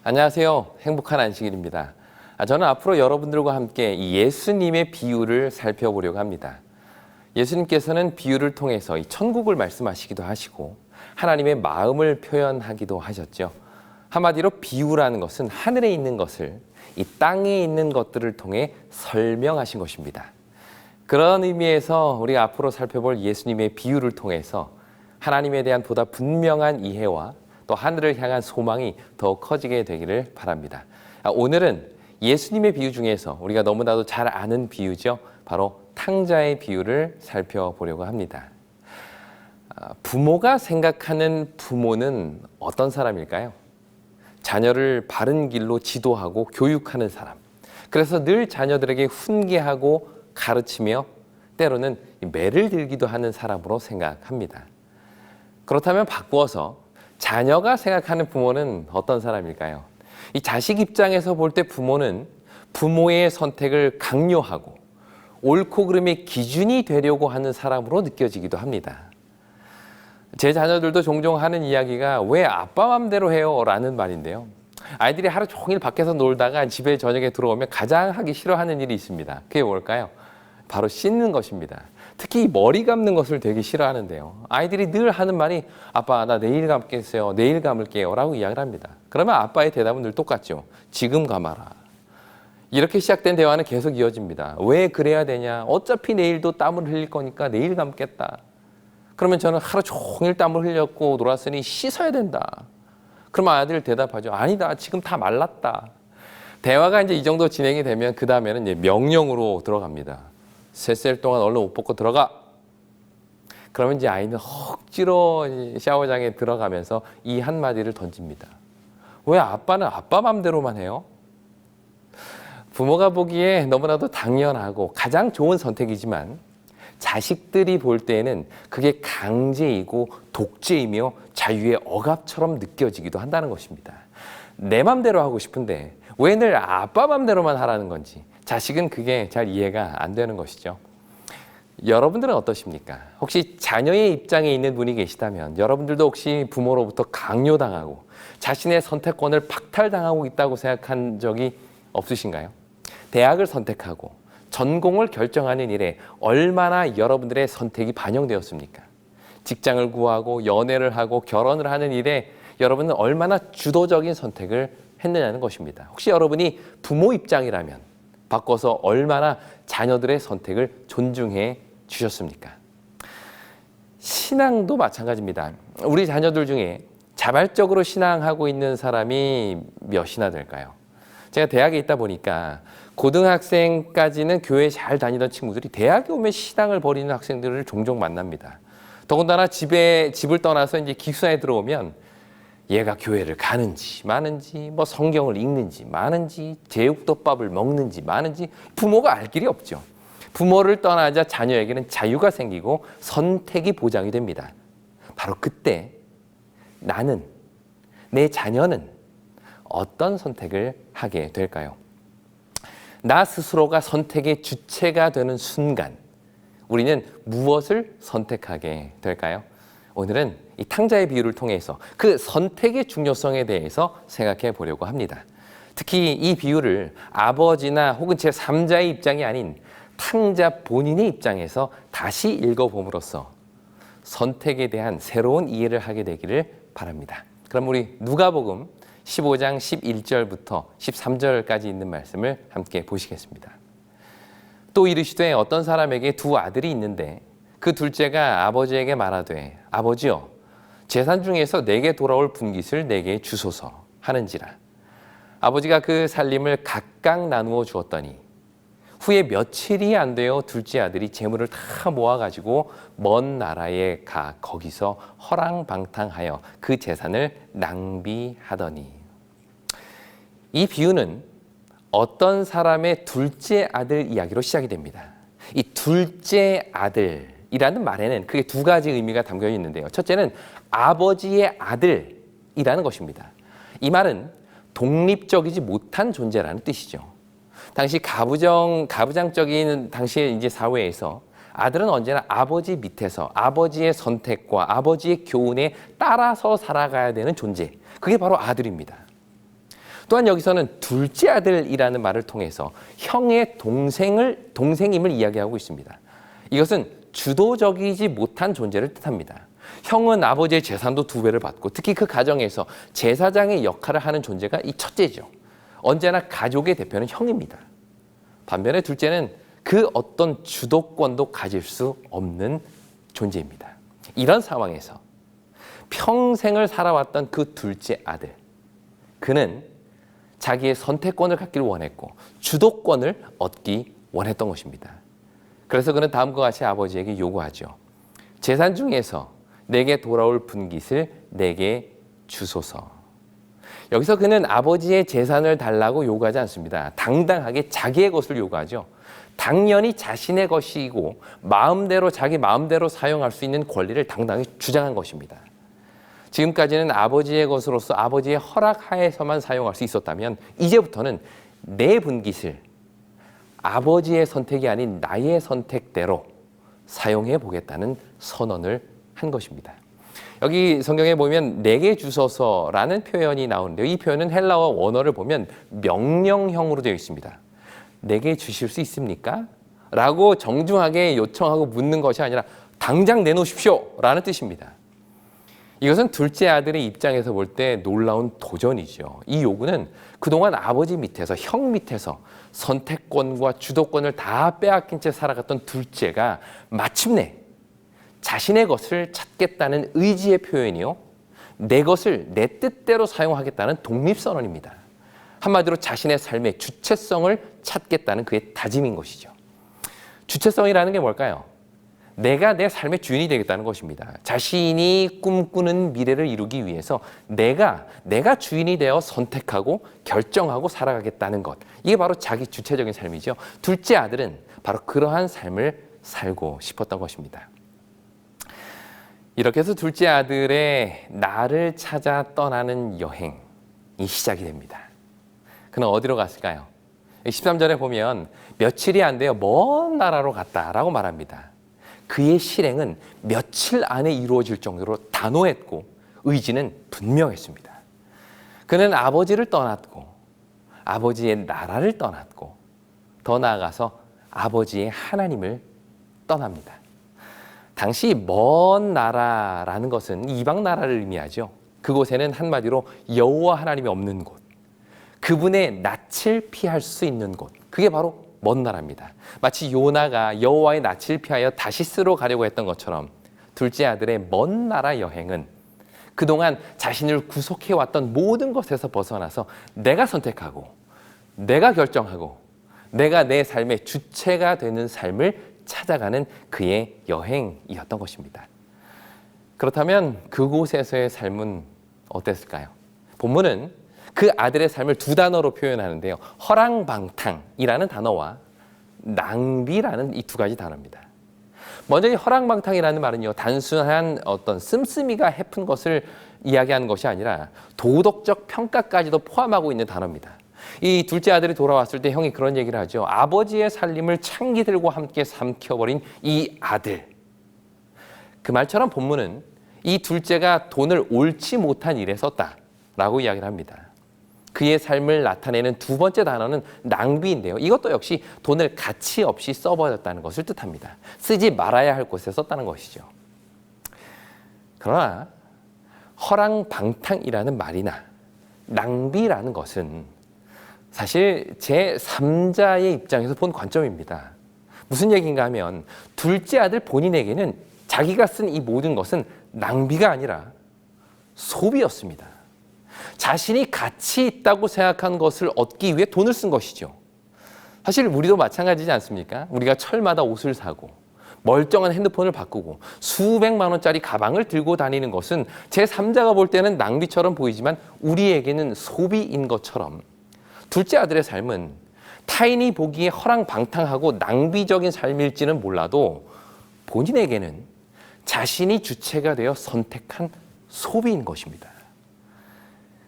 안녕하세요. 행복한 안식일입니다. 저는 앞으로 여러분들과 함께 이 예수님의 비유를 살펴보려고 합니다. 예수님께서는 비유를 통해서 이 천국을 말씀하시기도 하시고 하나님의 마음을 표현하기도 하셨죠. 한마디로 비유라는 것은 하늘에 있는 것을 이 땅에 있는 것들을 통해 설명하신 것입니다. 그런 의미에서 우리가 앞으로 살펴볼 예수님의 비유를 통해서 하나님에 대한 보다 분명한 이해와 또 하늘을 향한 소망이 더 커지게 되기를 바랍니다. 오늘은 예수님의 비유 중에서 우리가 너무나도 잘 아는 비유죠. 바로 탕자의 비유를 살펴보려고 합니다. 부모가 생각하는 부모는 어떤 사람일까요? 자녀를 바른 길로 지도하고 교육하는 사람. 그래서 늘 자녀들에게 훈계하고 가르치며 때로는 매를 들기도 하는 사람으로 생각합니다. 그렇다면 바꾸어서 자녀가 생각하는 부모는 어떤 사람일까요? 이 자식 입장에서 볼 때 부모는 부모의 선택을 강요하고 옳고 그름의 기준이 되려고 하는 사람으로 느껴지기도 합니다. 제 자녀들도 종종 하는 이야기가 왜 아빠 맘대로 해요? 라는 말인데요. 아이들이 하루 종일 밖에서 놀다가 집에 저녁에 들어오면 가장 하기 싫어하는 일이 있습니다. 그게 뭘까요? 바로 씻는 것입니다. 특히 머리 감는 것을 되게 싫어하는데요. 아이들이 늘 하는 말이 아빠 나 내일 감겠어요. 내일 감을게요. 라고 이야기를 합니다. 그러면 아빠의 대답은 늘 똑같죠. 지금 감아라. 이렇게 시작된 대화는 계속 이어집니다. 왜 그래야 되냐. 어차피 내일도 땀을 흘릴 거니까 내일 감겠다. 그러면 저는 하루 종일 땀을 흘렸고 놀았으니 씻어야 된다. 그러면 아이들 대답하죠. 아니다. 지금 다 말랐다. 대화가 이제 이 정도 진행이 되면 그 다음에는 이제 명령으로 들어갑니다. 셋셀 동안 얼른 옷 벗고 들어가. 그러면 이제 아이는 억지로 샤워장에 들어가면서 이 한마디를 던집니다. 왜 아빠는 아빠 맘대로만 해요? 부모가 보기에 너무나도 당연하고 가장 좋은 선택이지만 자식들이 볼 때에는 그게 강제이고 독재이며 자유의 억압처럼 느껴지기도 한다는 것입니다. 내 맘대로 하고 싶은데 왜 늘 아빠 맘대로만 하라는 건지 자식은 그게 잘 이해가 안 되는 것이죠. 여러분들은 어떠십니까? 혹시 자녀의 입장에 있는 분이 계시다면 여러분들도 혹시 부모로부터 강요당하고 자신의 선택권을 박탈당하고 있다고 생각한 적이 없으신가요? 대학을 선택하고 전공을 결정하는 일에 얼마나 여러분들의 선택이 반영되었습니까? 직장을 구하고 연애를 하고 결혼을 하는 일에 여러분은 얼마나 주도적인 선택을 했느냐는 것입니다. 혹시 여러분이 부모 입장이라면 바꿔서 얼마나 자녀들의 선택을 존중해 주셨습니까? 신앙도 마찬가지입니다. 우리 자녀들 중에 자발적으로 신앙하고 있는 사람이 몇이나 될까요? 제가 대학에 있다 보니까 고등학생까지는 교회 잘 다니던 친구들이 대학에 오면 신앙을 버리는 학생들을 종종 만납니다. 더군다나 집을 떠나서 이제 기숙사에 들어오면 얘가 교회를 가는지 마는지 뭐 성경을 읽는지 마는지 제육덮밥을 먹는지 마는지 부모가 알 길이 없죠. 부모를 떠나자 자녀에게는 자유가 생기고 선택이 보장이 됩니다. 바로 그때 나는, 내 자녀는 어떤 선택을 하게 될까요? 나 스스로가 선택의 주체가 되는 순간 우리는 무엇을 선택하게 될까요? 오늘은 이 탕자의 비유를 통해서 그 선택의 중요성에 대해서 생각해 보려고 합니다. 특히 이 비유를 아버지나 혹은 제3자의 입장이 아닌 탕자 본인의 입장에서 다시 읽어봄으로써 선택에 대한 새로운 이해를 하게 되기를 바랍니다. 그럼 우리 누가복음 15장 11절부터 13절까지 있는 말씀을 함께 보시겠습니다. 또 이르시되 어떤 사람에게 두 아들이 있는데 그 둘째가 아버지에게 말하되 아버지여 재산 중에서 내게 돌아올 분깃을 내게 주소서 하는지라. 아버지가 그 살림을 각각 나누어 주었더니 후에 며칠이 안 되어 둘째 아들이 재물을 다 모아가지고 먼 나라에 가 거기서 허랑방탕하여 그 재산을 낭비하더니. 이 비유는 어떤 사람의 둘째 아들 이야기로 시작이 됩니다. 이 둘째 아들이라는 말에는 크게 두 가지 의미가 담겨 있는데요. 첫째는 아버지의 아들이라는 것입니다. 이 말은 독립적이지 못한 존재라는 뜻이죠. 당시 가부장적인 당시의 이제 사회에서 아들은 언제나 아버지 밑에서 아버지의 선택과 아버지의 교훈에 따라서 살아가야 되는 존재. 그게 바로 아들입니다. 또한 여기서는 둘째 아들이라는 말을 통해서 형의 동생임을 이야기하고 있습니다. 이것은 주도적이지 못한 존재를 뜻합니다. 형은 아버지의 재산도 2배를 받고 특히 그 가정에서 제사장의 역할을 하는 존재가 이 첫째죠. 언제나 가족의 대표는 형입니다. 반면에 둘째는 그 어떤 주도권도 가질 수 없는 존재입니다. 이런 상황에서 평생을 살아왔던 그 둘째 아들, 그는 자기의 선택권을 갖기를 원했고 주도권을 얻기 원했던 것입니다. 그래서 그는 다음과 같이 아버지에게 요구하죠. 재산 중에서 내게 돌아올 분깃을 내게 주소서. 여기서 그는 아버지의 재산을 달라고 요구하지 않습니다. 당당하게 자기의 것을 요구하죠. 당연히 자신의 것이고 자기 마음대로 사용할 수 있는 권리를 당당히 주장한 것입니다. 지금까지는 아버지의 것으로서 아버지의 허락하에서만 사용할 수 있었다면 이제부터는 내 분깃을 아버지의 선택이 아닌 나의 선택대로 사용해 보겠다는 선언을 한 것입니다. 여기 성경에 보면 내게 주소서라는 표현이 나오는데요. 이 표현은 헬라어 원어를 보면 명령형으로 되어 있습니다. 내게 주실 수 있습니까? 라고 정중하게 요청하고 묻는 것이 아니라 당장 내놓으십시오 라는 뜻입니다. 이것은 둘째 아들의 입장에서 볼 때 놀라운 도전이죠. 이 요구는 그동안 아버지 밑에서 형 밑에서 선택권과 주도권을 다 빼앗긴 채 살아갔던 둘째가 마침내 자신의 것을 찾겠다는 의지의 표현이요. 내 것을 내 뜻대로 사용하겠다는 독립선언입니다. 한마디로 자신의 삶의 주체성을 찾겠다는 그의 다짐인 것이죠. 주체성이라는 게 뭘까요? 내가 내 삶의 주인이 되겠다는 것입니다. 자신이 꿈꾸는 미래를 이루기 위해서 내가 주인이 되어 선택하고 결정하고 살아가겠다는 것. 이게 바로 자기 주체적인 삶이죠. 둘째 아들은 바로 그러한 삶을 살고 싶었던 것입니다. 이렇게 해서 둘째 아들의 나를 찾아 떠나는 여행이 시작이 됩니다. 그는 어디로 갔을까요? 13절에 보면 며칠이 안 되어 먼 나라로 갔다라고 말합니다. 그의 실행은 며칠 안에 이루어질 정도로 단호했고 의지는 분명했습니다. 그는 아버지를 떠났고 아버지의 나라를 떠났고 더 나아가서 아버지의 하나님을 떠납니다. 당시 먼 나라라는 것은 이방 나라를 의미하죠. 그곳에는 한마디로 여호와 하나님이 없는 곳, 그분의 낯을 피할 수 있는 곳, 그게 바로 먼 나라입니다. 마치 요나가 여호와의 낯을 피하여 다시스로 가려고 했던 것처럼 둘째 아들의 먼 나라 여행은 그동안 자신을 구속해왔던 모든 것에서 벗어나서 내가 선택하고 내가 결정하고 내가 내 삶의 주체가 되는 삶을 찾아가는 그의 여행이었던 것입니다. 그렇다면 그곳에서의 삶은 어땠을까요? 본문은 그 아들의 삶을 2단어로 표현하는데요. 허랑방탕이라는 단어와 낭비라는 이 2가지 단어입니다. 먼저 이 허랑방탕이라는 말은요, 단순한 어떤 씀씀이가 해픈 것을 이야기하는 것이 아니라 도덕적 평가까지도 포함하고 있는 단어입니다. 이 둘째 아들이 돌아왔을 때 형이 그런 얘기를 하죠. 아버지의 살림을 창기들과 함께 삼켜버린 이 아들. 그 말처럼 본문은 이 둘째가 돈을 옳지 못한 일에 썼다라고 이야기를 합니다. 그의 삶을 나타내는 2번째 단어는 낭비인데요. 이것도 역시 돈을 가치 없이 써버렸다는 것을 뜻합니다. 쓰지 말아야 할 곳에 썼다는 것이죠. 그러나 허랑방탕이라는 말이나 낭비라는 것은 사실 제3자의 입장에서 본 관점입니다. 무슨 얘기인가 하면 둘째 아들 본인에게는 자기가 쓴 이 모든 것은 낭비가 아니라 소비였습니다. 자신이 가치 있다고 생각한 것을 얻기 위해 돈을 쓴 것이죠. 사실 우리도 마찬가지지 않습니까? 우리가 철마다 옷을 사고 멀쩡한 핸드폰을 바꾸고 수백만 원짜리 가방을 들고 다니는 것은 제3자가 볼 때는 낭비처럼 보이지만 우리에게는 소비인 것처럼 둘째 아들의 삶은 타인이 보기에 허랑방탕하고 낭비적인 삶일지는 몰라도 본인에게는 자신이 주체가 되어 선택한 소비인 것입니다.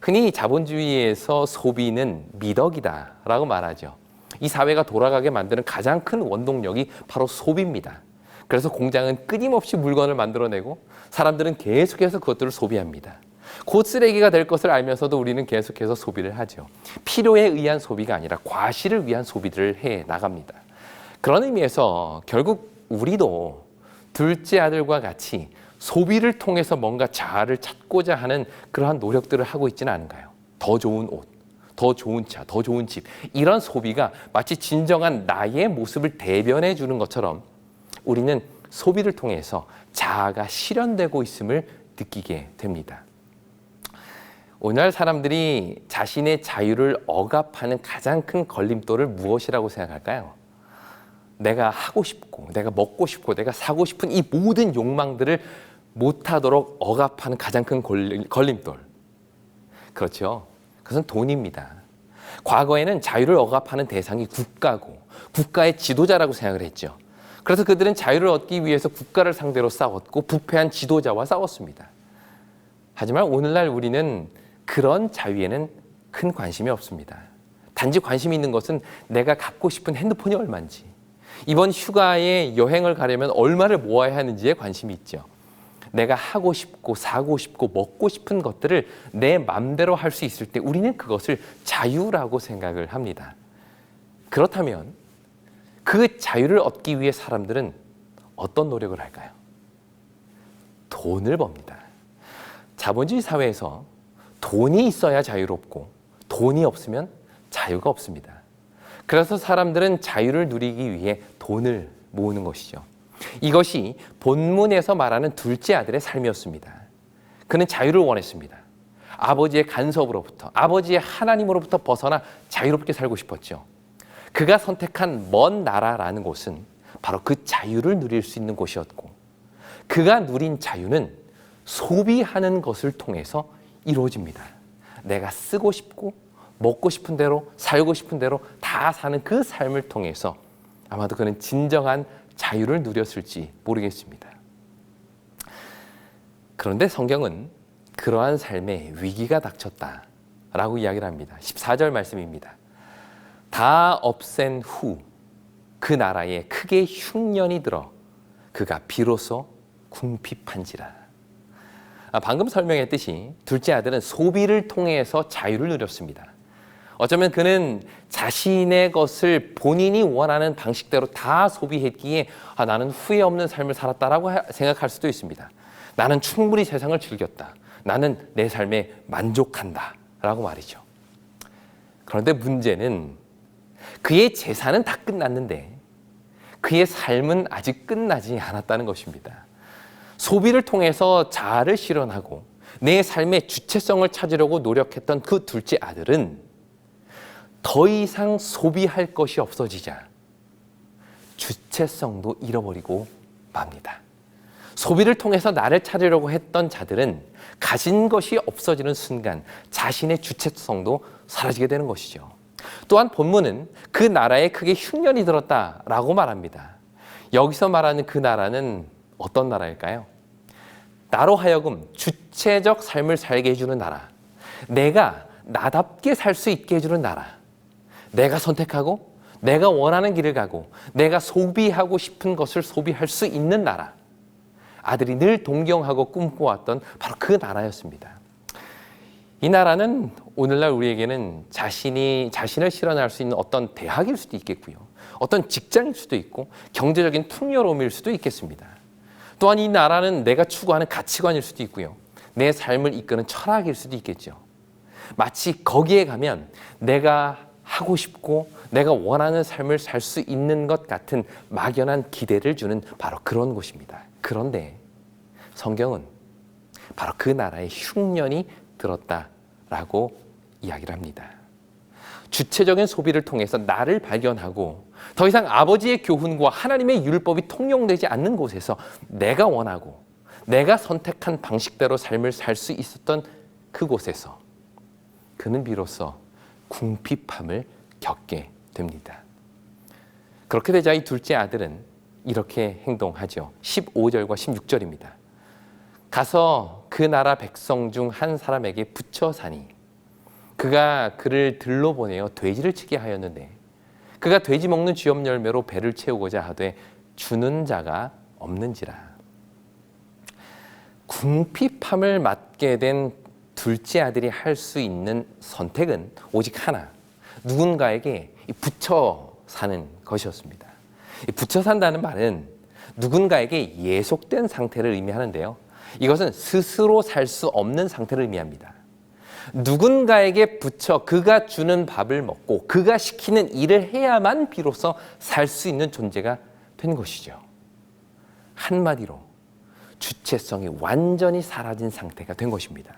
흔히 자본주의에서 소비는 미덕이다라고 말하죠. 이 사회가 돌아가게 만드는 가장 큰 원동력이 바로 소비입니다. 그래서 공장은 끊임없이 물건을 만들어내고 사람들은 계속해서 그것들을 소비합니다. 곧 쓰레기가 될 것을 알면서도 우리는 계속해서 소비를 하죠. 필요에 의한 소비가 아니라 과실을 위한 소비들을 해 나갑니다. 그런 의미에서 결국 우리도 둘째 아들과 같이 소비를 통해서 뭔가 자아를 찾고자 하는 그러한 노력들을 하고 있지는 않은가요? 더 좋은 옷, 더 좋은 차, 더 좋은 집, 이런 소비가 마치 진정한 나의 모습을 대변해 주는 것처럼 우리는 소비를 통해서 자아가 실현되고 있음을 느끼게 됩니다. 오늘날 사람들이 자신의 자유를 억압하는 가장 큰 걸림돌을 무엇이라고 생각할까요? 내가 하고 싶고, 내가 먹고 싶고, 내가 사고 싶은 이 모든 욕망들을 못하도록 억압하는 가장 큰 걸림돌. 그렇죠. 그것은 돈입니다. 과거에는 자유를 억압하는 대상이 국가고 국가의 지도자라고 생각을 했죠. 그래서 그들은 자유를 얻기 위해서 국가를 상대로 싸웠고 부패한 지도자와 싸웠습니다. 하지만 오늘날 우리는 그런 자유에는 큰 관심이 없습니다. 단지 관심이 있는 것은 내가 갖고 싶은 핸드폰이 얼마인지, 이번 휴가에 여행을 가려면 얼마를 모아야 하는지에 관심이 있죠. 내가 하고 싶고 사고 싶고 먹고 싶은 것들을 내 맘대로 할 수 있을 때 우리는 그것을 자유라고 생각을 합니다. 그렇다면 그 자유를 얻기 위해 사람들은 어떤 노력을 할까요? 돈을 법니다. 자본주의 사회에서 돈이 있어야 자유롭고 돈이 없으면 자유가 없습니다. 그래서 사람들은 자유를 누리기 위해 돈을 모으는 것이죠. 이것이 본문에서 말하는 둘째 아들의 삶이었습니다. 그는 자유를 원했습니다. 아버지의 간섭으로부터, 아버지의 하나님으로부터 벗어나 자유롭게 살고 싶었죠. 그가 선택한 먼 나라라는 곳은 바로 그 자유를 누릴 수 있는 곳이었고, 그가 누린 자유는 소비하는 것을 통해서 이루어집니다. 내가 쓰고 싶고 먹고 싶은 대로 살고 싶은 대로 다 사는 그 삶을 통해서 아마도 그는 진정한 자유를 누렸을지 모르겠습니다. 그런데 성경은 그러한 삶에 위기가 닥쳤다라고 이야기를 합니다. 14절 말씀입니다. 다 없앤 후 그 나라에 크게 흉년이 들어 그가 비로소 궁핍한지라. 방금 설명했듯이 둘째 아들은 소비를 통해서 자유를 누렸습니다. 어쩌면 그는 자신의 것을 본인이 원하는 방식대로 다 소비했기에 나는 후회 없는 삶을 살았다라고 생각할 수도 있습니다. 나는 충분히 세상을 즐겼다. 나는 내 삶에 만족한다 라고 말이죠. 그런데 문제는 그의 재산은 다 끝났는데 그의 삶은 아직 끝나지 않았다는 것입니다. 소비를 통해서 자아를 실현하고 내 삶의 주체성을 찾으려고 노력했던 그 둘째 아들은 더 이상 소비할 것이 없어지자 주체성도 잃어버리고 맙니다. 소비를 통해서 나를 찾으려고 했던 자들은 가진 것이 없어지는 순간 자신의 주체성도 사라지게 되는 것이죠. 또한 본문은 그 나라에 크게 흉년이 들었다라고 말합니다. 여기서 말하는 그 나라는 어떤 나라일까요? 나로 하여금 주체적 삶을 살게 해주는 나라, 내가 나답게 살 수 있게 해주는 나라, 내가 선택하고 내가 원하는 길을 가고 내가 소비하고 싶은 것을 소비할 수 있는 나라, 아들이 늘 동경하고 꿈꿔왔던 바로 그 나라였습니다. 이 나라는 오늘날 우리에게는 자신을 실현할 수 있는 어떤 대학일 수도 있겠고요, 어떤 직장일 수도 있고 경제적인 풍요로움일 수도 있겠습니다. 또한 이 나라는 내가 추구하는 가치관일 수도 있고요, 내 삶을 이끄는 철학일 수도 있겠죠. 마치 거기에 가면 내가 하고 싶고 내가 원하는 삶을 살 수 있는 것 같은 막연한 기대를 주는 바로 그런 곳입니다. 그런데 성경은 바로 그 나라에 흉년이 들었다라고 이야기를 합니다. 주체적인 소비를 통해서 나를 발견하고 더 이상 아버지의 교훈과 하나님의 율법이 통용되지 않는 곳에서 내가 원하고 내가 선택한 방식대로 삶을 살 수 있었던 그곳에서 그는 비로소 궁핍함을 겪게 됩니다. 그렇게 되자 이 둘째 아들은 이렇게 행동하죠. 15절과 16절입니다. 가서 그 나라 백성 중 한 사람에게 붙여 사니 그가 그를 들러 보내어 돼지를 치게 하였는데 그가 돼지 먹는 쥐업 열매로 배를 채우고자 하되 주는 자가 없는지라. 궁핍함을 맞게 된 둘째 아들이 할 수 있는 선택은 오직 하나, 누군가에게 붙여 사는 것이었습니다. 붙여 산다는 말은 누군가에게 예속된 상태를 의미하는데요. 이것은 스스로 살 수 없는 상태를 의미합니다. 누군가에게 붙여 그가 주는 밥을 먹고 그가 시키는 일을 해야만 비로소 살 수 있는 존재가 된 것이죠. 한마디로 주체성이 완전히 사라진 상태가 된 것입니다.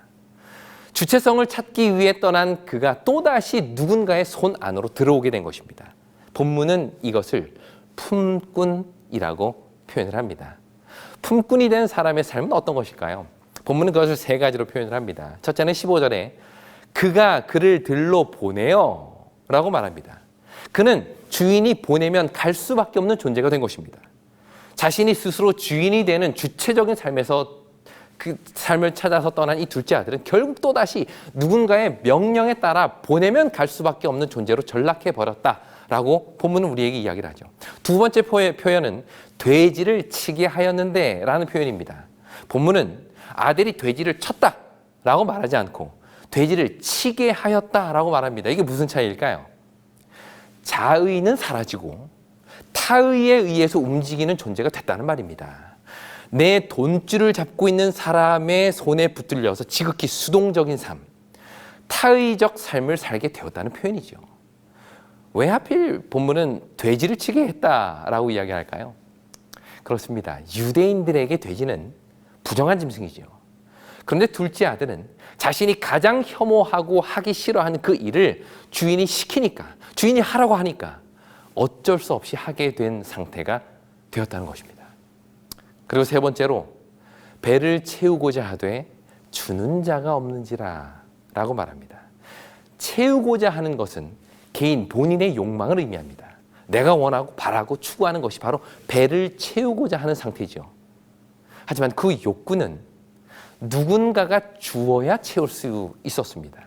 주체성을 찾기 위해 떠난 그가 또다시 누군가의 손 안으로 들어오게 된 것입니다. 본문은 이것을 품꾼이라고 표현을 합니다. 품꾼이 된 사람의 삶은 어떤 것일까요? 본문은 그것을 세 가지로 표현을 합니다. 첫째는 15절에 그가 그를 들러 보내요 라고 말합니다. 그는 주인이 보내면 갈 수밖에 없는 존재가 된 것입니다. 자신이 스스로 주인이 되는 주체적인 삶에서 그 삶을 찾아서 떠난 이 둘째 아들은 결국 또다시 누군가의 명령에 따라 보내면 갈 수밖에 없는 존재로 전락해 버렸다라고 본문은 우리에게 이야기를 하죠. 두 번째 표현은 돼지를 치게 하였는데 라는 표현입니다. 본문은 아들이 돼지를 쳤다라고 말하지 않고 돼지를 치게 하였다라고 말합니다. 이게 무슨 차이일까요? 자의는 사라지고 타의에 의해서 움직이는 존재가 됐다는 말입니다. 내 돈줄을 잡고 있는 사람의 손에 붙들려서 지극히 수동적인 삶, 타의적 삶을 살게 되었다는 표현이죠. 왜 하필 본문은 돼지를 치게 했다라고 이야기할까요? 그렇습니다. 유대인들에게 돼지는 부정한 짐승이죠. 그런데 둘째 아들은 자신이 가장 혐오하고 하기 싫어하는 그 일을 주인이 시키니까, 주인이 하라고 하니까 어쩔 수 없이 하게 된 상태가 되었다는 것입니다. 그리고 세 번째로 배를 채우고자 하되 주는 자가 없는지라 라고 말합니다. 채우고자 하는 것은 개인 본인의 욕망을 의미합니다. 내가 원하고 바라고 추구하는 것이 바로 배를 채우고자 하는 상태죠. 하지만 그 욕구는 누군가가 주어야 채울 수 있었습니다.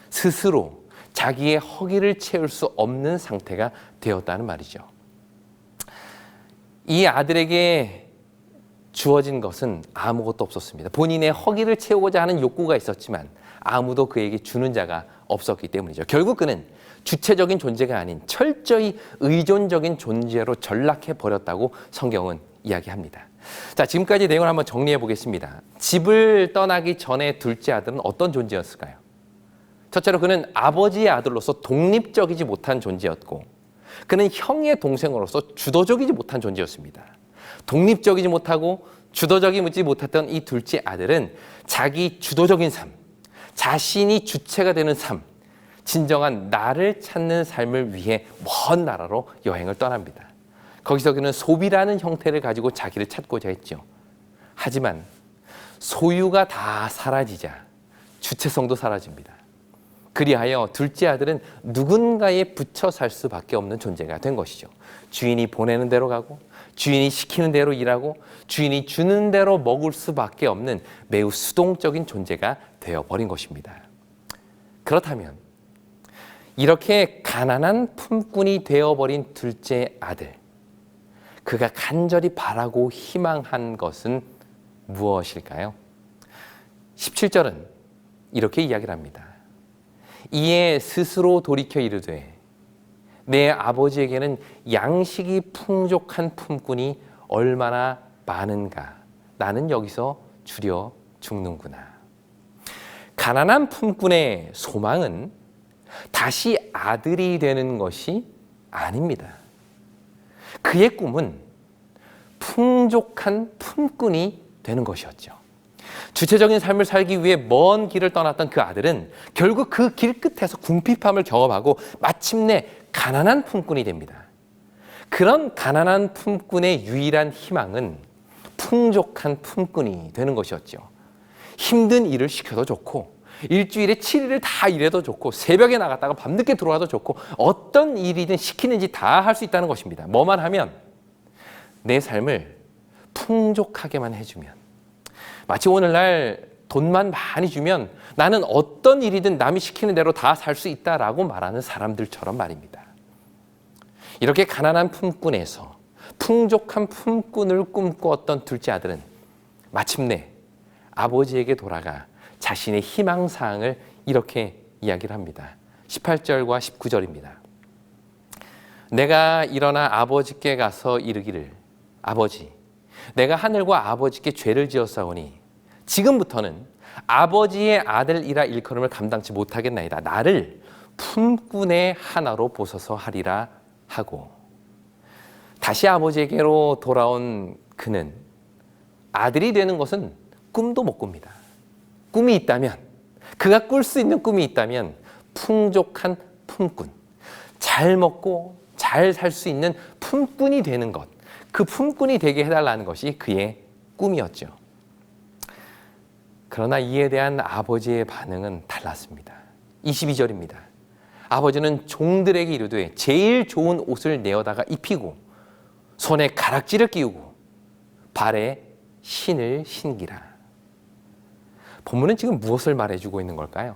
스스로 자기의 허기를 채울 수 없는 상태가 되었다는 말이죠. 이 아들에게 주어진 것은 아무것도 없었습니다. 본인의 허기를 채우고자 하는 욕구가 있었지만 아무도 그에게 주는 자가 없었기 때문이죠. 결국 그는 주체적인 존재가 아닌 철저히 의존적인 존재로 전락해 버렸다고 성경은 이야기합니다. 자, 지금까지 내용을 한번 정리해 보겠습니다. 집을 떠나기 전에 둘째 아들은 어떤 존재였을까요? 첫째로 그는 아버지의 아들로서 독립적이지 못한 존재였고 그는 형의 동생으로서 주도적이지 못한 존재였습니다. 독립적이지 못하고 주도적이지 못했던 이 둘째 아들은 자기 주도적인 삶, 자신이 주체가 되는 삶, 진정한 나를 찾는 삶을 위해 먼 나라로 여행을 떠납니다. 거기서 그는 소비라는 형태를 가지고 자기를 찾고자 했죠. 하지만 소유가 다 사라지자 주체성도 사라집니다. 그리하여 둘째 아들은 누군가에 붙여 살 수밖에 없는 존재가 된 것이죠. 주인이 보내는 대로 가고 주인이 시키는 대로 일하고 주인이 주는 대로 먹을 수밖에 없는 매우 수동적인 존재가 되어버린 것입니다. 그렇다면 이렇게 가난한 품꾼이 되어버린 둘째 아들, 그가 간절히 바라고 희망한 것은 무엇일까요? 17절은 이렇게 이야기를 합니다. 이에 스스로 돌이켜 이르되 내 아버지에게는 양식이 풍족한 품꾼이 얼마나 많은가. 나는 여기서 줄여 죽는구나. 가난한 품꾼의 소망은 다시 아들이 되는 것이 아닙니다. 그의 꿈은 풍족한 품꾼이 되는 것이었죠. 주체적인 삶을 살기 위해 먼 길을 떠났던 그 아들은 결국 그 길 끝에서 궁핍함을 경험하고 마침내 가난한 품꾼이 됩니다. 그런 가난한 품꾼의 유일한 희망은 풍족한 품꾼이 되는 것이었죠. 힘든 일을 시켜도 좋고 일주일에 7일을 다 일해도 좋고 새벽에 나갔다가 밤늦게 들어와도 좋고 어떤 일이든 시키는지 다 할 수 있다는 것입니다. 뭐만 하면 내 삶을 풍족하게만 해주면, 마치 오늘날 돈만 많이 주면 나는 어떤 일이든 남이 시키는 대로 다 살 수 있다라고 말하는 사람들처럼 말입니다. 이렇게 가난한 품꾼에서 풍족한 품꾼을 꿈꾸었던 둘째 아들은 마침내 아버지에게 돌아가 자신의 희망사항을 이렇게 이야기를 합니다. 18절과 19절입니다. 내가 일어나 아버지께 가서 이르기를 아버지, 내가 하늘과 아버지께 죄를 지었사오니 지금부터는 아버지의 아들이라 일컬음을 감당치 못하겠나이다. 나를 품꾼의 하나로 보소서 하리라 하고, 다시 아버지에게로 돌아온 그는 아들이 되는 것은 꿈도 못 꿉니다. 꿈이 있다면, 그가 꿀 수 있는 꿈이 있다면 풍족한 품꾼, 잘 먹고 잘 살 수 있는 품꾼이 되는 것, 그 품꾼이 되게 해달라는 것이 그의 꿈이었죠. 그러나 이에 대한 아버지의 반응은 달랐습니다. 22절입니다. 아버지는 종들에게 이르되 제일 좋은 옷을 내어다가 입히고 손에 가락지를 끼우고 발에 신을 신기라. 본문은 지금 무엇을 말해주고 있는 걸까요?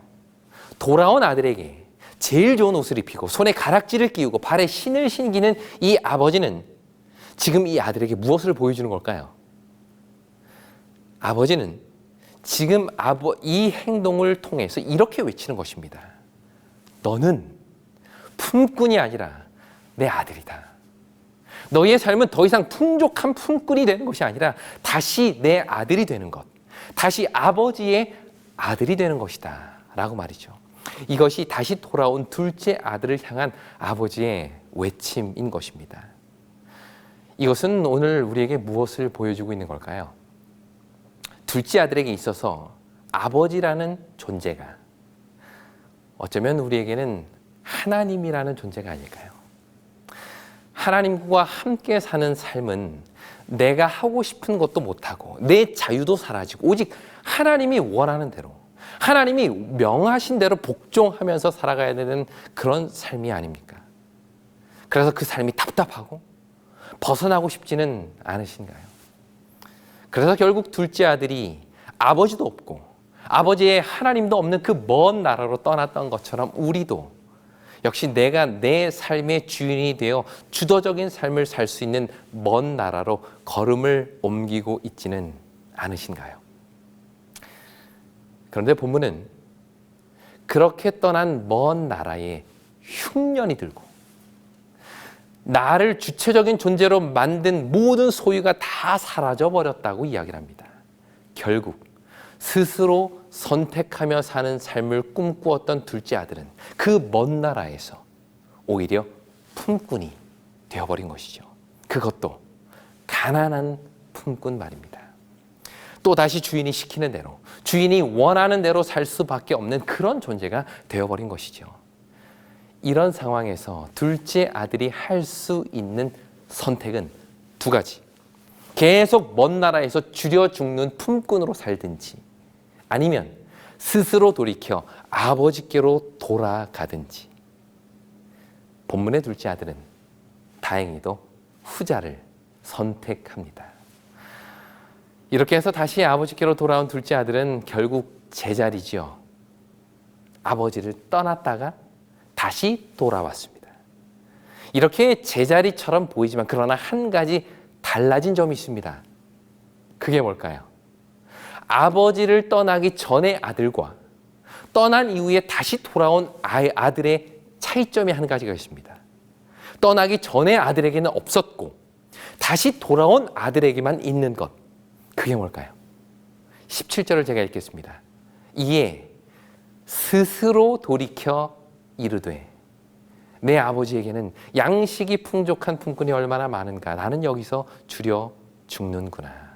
돌아온 아들에게 제일 좋은 옷을 입히고 손에 가락지를 끼우고 발에 신을 신기는 이 아버지는 지금 이 아들에게 무엇을 보여주는 걸까요? 아버지는 지금 이 행동을 통해서 이렇게 외치는 것입니다. 너는 품꾼이 아니라 내 아들이다. 너희의 삶은 더 이상 풍족한 품꾼이 되는 것이 아니라 다시 내 아들이 되는 것, 다시 아버지의 아들이 되는 것이다 라고 말이죠. 이것이 다시 돌아온 둘째 아들을 향한 아버지의 외침인 것입니다. 이것은 오늘 우리에게 무엇을 보여주고 있는 걸까요? 둘째 아들에게 있어서 아버지라는 존재가 어쩌면 우리에게는 하나님이라는 존재가 아닐까요? 하나님과 함께 사는 삶은 내가 하고 싶은 것도 못하고 내 자유도 사라지고 오직 하나님이 원하는 대로, 하나님이 명하신 대로 복종하면서 살아가야 되는 그런 삶이 아닙니까? 그래서 그 삶이 답답하고 벗어나고 싶지는 않으신가요? 그래서 결국 둘째 아들이 아버지도 없고 아버지의 하나님도 없는 그 먼 나라로 떠났던 것처럼 우리도 역시 내가 내 삶의 주인이 되어 주도적인 삶을 살 수 있는 먼 나라로 걸음을 옮기고 있지는 않으신가요? 그런데 본문은 그렇게 떠난 먼 나라에 흉년이 들고 나를 주체적인 존재로 만든 모든 소유가 다 사라져버렸다고 이야기를 합니다. 결국 스스로 선택하며 사는 삶을 꿈꾸었던 둘째 아들은 그 먼 나라에서 오히려 품꾼이 되어버린 것이죠. 그것도 가난한 품꾼 말입니다. 또 다시 주인이 시키는 대로, 주인이 원하는 대로 살 수밖에 없는 그런 존재가 되어버린 것이죠. 이런 상황에서 둘째 아들이 할 수 있는 선택은 두 가지. 계속 먼 나라에서 줄여 죽는 품꾼으로 살든지 아니면 스스로 돌이켜 아버지께로 돌아가든지. 본문의 둘째 아들은 다행히도 후자를 선택합니다. 이렇게 해서 다시 아버지께로 돌아온 둘째 아들은 결국 제자리죠. 아버지를 떠났다가 다시 돌아왔습니다. 이렇게 제자리처럼 보이지만 그러나 한 가지 달라진 점이 있습니다. 그게 뭘까요? 아버지를 떠나기 전의 아들과 떠난 이후에 다시 돌아온 아들의 차이점이 한 가지가 있습니다. 떠나기 전의 아들에게는 없었고 다시 돌아온 아들에게만 있는 것. 그게 뭘까요? 17절을 제가 읽겠습니다. 이에 스스로 돌이켜 이르되 내 아버지에게는 양식이 풍족한 품꾼이 얼마나 많은가. 나는 여기서 줄여 죽는구나.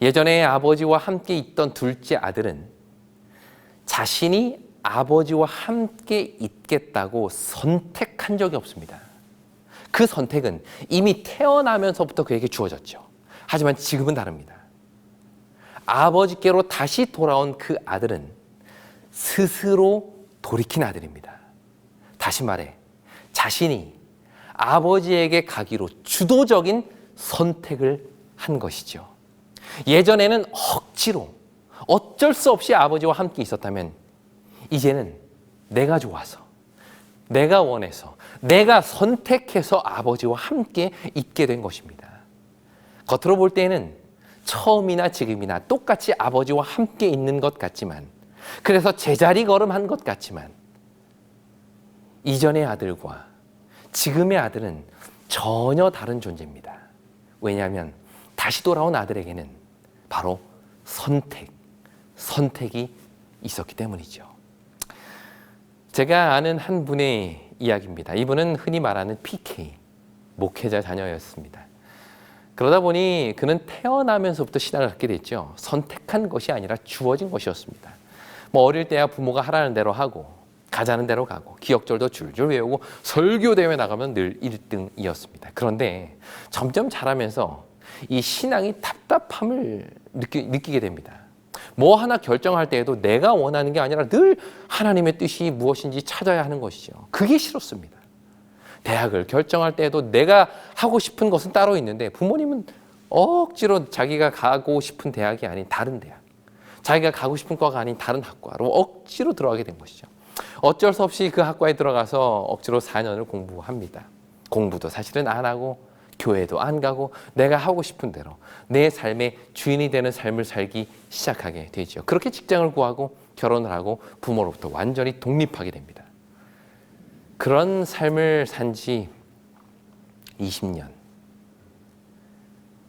예전에 아버지와 함께 있던 둘째 아들은 자신이 아버지와 함께 있겠다고 선택한 적이 없습니다. 그 선택은 이미 태어나면서부터 그에게 주어졌죠. 하지만 지금은 다릅니다. 아버지께로 다시 돌아온 그 아들은 스스로 돌이킨 아들입니다. 다시 말해 자신이 아버지에게 가기로 주도적인 선택을 한 것이죠. 예전에는 억지로 어쩔 수 없이 아버지와 함께 있었다면 이제는 내가 좋아서, 내가 원해서, 내가 선택해서 아버지와 함께 있게 된 것입니다. 겉으로 볼 때에는 처음이나 지금이나 똑같이 아버지와 함께 있는 것 같지만, 그래서 제자리 걸음한 것 같지만, 이전의 아들과 지금의 아들은 전혀 다른 존재입니다. 왜냐하면 다시 돌아온 아들에게는 바로 선택이 있었기 때문이죠. 제가 아는 한 분의 이야기입니다. 이분은 흔히 말하는 PK, 목회자 자녀였습니다. 그러다 보니 그는 태어나면서부터 신앙을 갖게 됐죠. 선택한 것이 아니라 주어진 것이었습니다. 어릴 때야 부모가 하라는 대로 하고 가자는 대로 가고 기억절도 줄줄 외우고 설교대회 나가면 늘 1등이었습니다. 그런데 점점 자라면서 이 신앙이 답답함을 느끼게 됩니다. 뭐 하나 결정할 때에도 내가 원하는 게 아니라 늘 하나님의 뜻이 무엇인지 찾아야 하는 것이죠. 그게 싫었습니다. 대학을 결정할 때에도 내가 하고 싶은 것은 따로 있는데 부모님은 억지로 자기가 가고 싶은 대학이 아닌 다른 대학, 자기가 가고 싶은 과가 아닌 다른 학과로 억지로 들어가게 된 것이죠. 어쩔 수 없이 그 학과에 들어가서 억지로 4년을 공부합니다. 공부도 사실은 안 하고 교회도 안 가고 내가 하고 싶은 대로 내 삶의 주인이 되는 삶을 살기 시작하게 되죠. 그렇게 직장을 구하고 결혼을 하고 부모로부터 완전히 독립하게 됩니다. 그런 삶을 산 지 20년.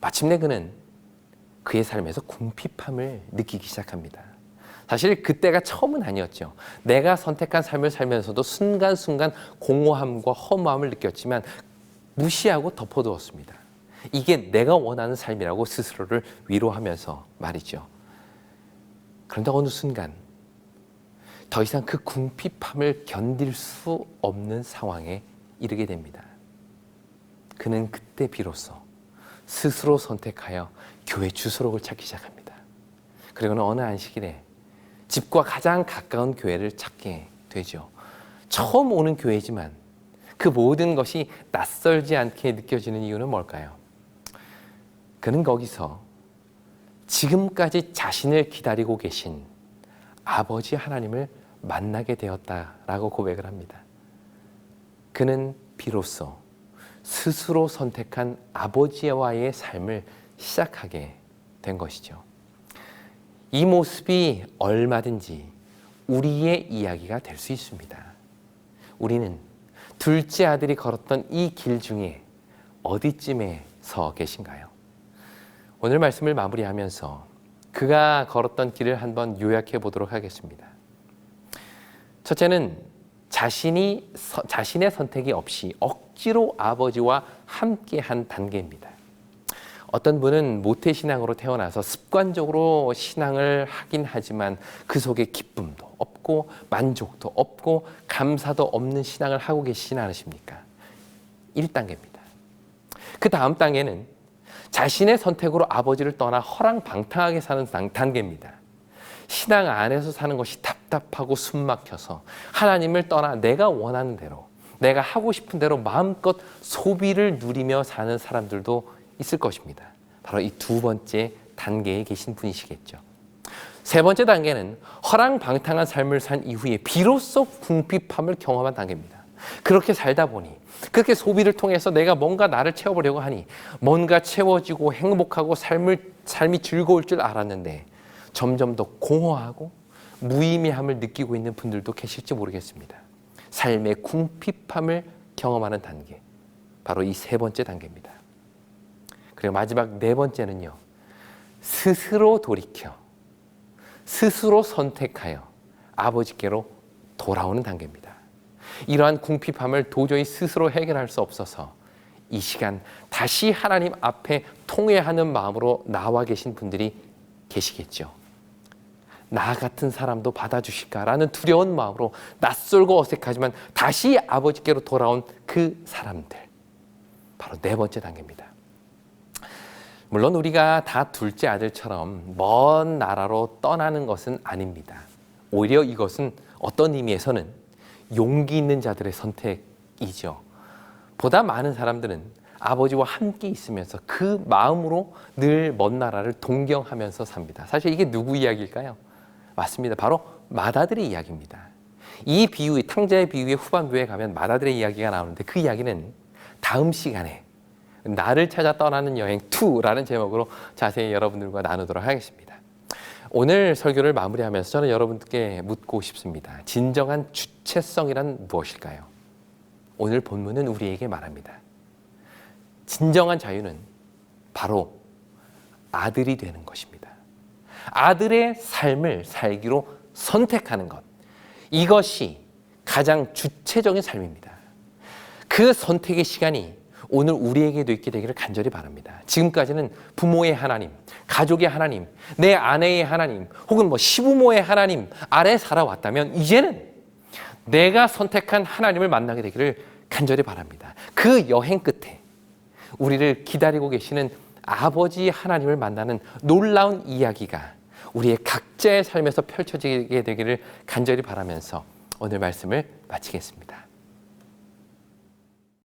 마침내 그는 그의 삶에서 궁핍함을 느끼기 시작합니다. 사실 그때가 처음은 아니었죠. 내가 선택한 삶을 살면서도 순간순간 공허함과 허무함을 느꼈지만 무시하고 덮어두었습니다. 이게 내가 원하는 삶이라고 스스로를 위로하면서 말이죠. 그런데 어느 순간 더 이상 그 궁핍함을 견딜 수 없는 상황에 이르게 됩니다. 그는 그때 비로소 스스로 선택하여 교회 주소록을 찾기 시작합니다. 그리고는 어느 안식일에 집과 가장 가까운 교회를 찾게 되죠. 처음 오는 교회지만 그 모든 것이 낯설지 않게 느껴지는 이유는 뭘까요? 그는 거기서 지금까지 자신을 기다리고 계신 아버지 하나님을 만나게 되었다라고 고백을 합니다. 그는 비로소 스스로 선택한 아버지와의 삶을 시작하게 된 것이죠. 이 모습이 얼마든지 우리의 이야기가 될 수 있습니다. 우리는 둘째 아들이 걸었던 이 길 중에 어디쯤에 서 계신가요? 오늘 말씀을 마무리하면서 그가 걸었던 길을 한번 요약해 보도록 하겠습니다. 첫째는 자신의 선택이 없이 억지로 아버지와 함께한 단계입니다. 어떤 분은 모태신앙으로 태어나서 습관적으로 신앙을 하긴 하지만 그 속에 기쁨도 없고 만족도 없고 감사도 없는 신앙을 하고 계시진 않으십니까? 1단계입니다. 그 다음 단계는 자신의 선택으로 아버지를 떠나 허랑방탕하게 사는 단계입니다. 신앙 안에서 사는 것이 답답하고 숨막혀서 하나님을 떠나 내가 원하는 대로, 내가 하고 싶은 대로 마음껏 소비를 누리며 사는 사람들도 있을 것입니다. 바로 이 두 번째 단계에 계신 분이시겠죠. 세 번째 단계는 허랑방탕한 삶을 산 이후에 비로소 궁핍함을 경험한 단계입니다. 그렇게 살다 보니, 그렇게 소비를 통해서 내가 뭔가 나를 채워보려고 하니 뭔가 채워지고 행복하고 삶이 즐거울 줄 알았는데 점점 더 공허하고 무의미함을 느끼고 있는 분들도 계실지 모르겠습니다. 삶의 궁핍함을 경험하는 단계, 바로 이 세 번째 단계입니다. 그리고 마지막 네 번째는요, 스스로 돌이켜 스스로 선택하여 아버지께로 돌아오는 단계입니다. 이러한 궁핍함을 도저히 스스로 해결할 수 없어서 이 시간 다시 하나님 앞에 통회하는 마음으로 나와 계신 분들이 계시겠죠. 나 같은 사람도 받아주실까라는 두려운 마음으로 낯설고 어색하지만 다시 아버지께로 돌아온 그 사람들, 바로 네 번째 단계입니다. 물론 우리가 다 둘째 아들처럼 먼 나라로 떠나는 것은 아닙니다. 오히려 이것은 어떤 의미에서는 용기 있는 자들의 선택이죠. 보다 많은 사람들은 아버지와 함께 있으면서 그 마음으로 늘 먼 나라를 동경하면서 삽니다. 사실 이게 누구 이야기일까요? 맞습니다. 바로 맏아들의 이야기입니다. 이 비유, 탕자의 비유의 후반부에 가면 맏아들의 이야기가 나오는데 그 이야기는 다음 시간에 나를 찾아 떠나는 여행 2라는 제목으로 자세히 여러분들과 나누도록 하겠습니다. 오늘 설교를 마무리하면서 저는 여러분께 묻고 싶습니다. 진정한 주체성이란 무엇일까요? 오늘 본문은 우리에게 말합니다. 진정한 자유는 바로 아들이 되는 것입니다. 아들의 삶을 살기로 선택하는 것. 이것이 가장 주체적인 삶입니다. 그 선택의 시간이 오늘 우리에게도 있게 되기를 간절히 바랍니다. 지금까지는 부모의 하나님, 가족의 하나님, 내 아내의 하나님, 혹은 시부모의 하나님 아래 살아왔다면 이제는 내가 선택한 하나님을 만나게 되기를 간절히 바랍니다. 그 여행 끝에 우리를 기다리고 계시는 아버지 하나님을 만나는 놀라운 이야기가 우리의 각자의 삶에서 펼쳐지게 되기를 간절히 바라면서 오늘 말씀을 마치겠습니다.